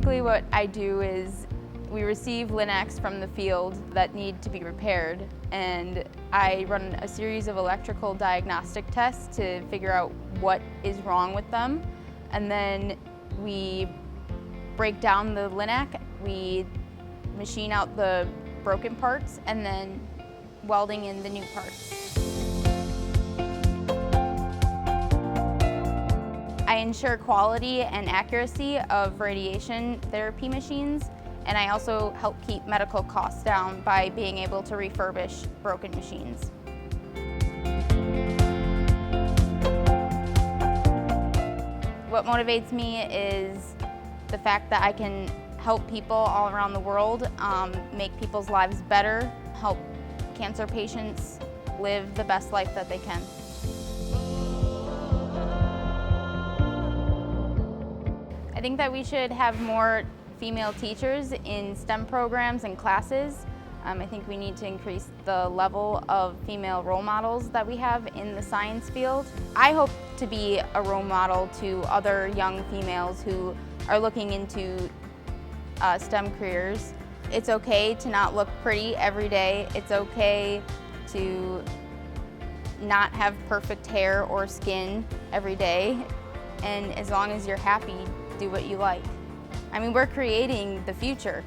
Basically what I do is we receive Linux from the field that need to be repaired, and I run a series of electrical diagnostic tests to figure out what is wrong with them. And then we break down the Linux, we machine out the broken parts, and then welding in the new parts. I ensure quality and accuracy of radiation therapy machines, and I also help keep medical costs down by being able to refurbish broken machines. What motivates me is the fact that I can help people all around the world, make people's lives better, help cancer patients live the best life that they can. I think that we should have more female teachers in STEM programs and classes. I think we need to increase the level of female role models that we have in the science field. I hope to be a role model to other young females who are looking into STEM careers. It's okay to not look pretty every day. It's okay to not have perfect hair or skin every day. And as long as you're happy, do what you like. I mean, we're creating the future.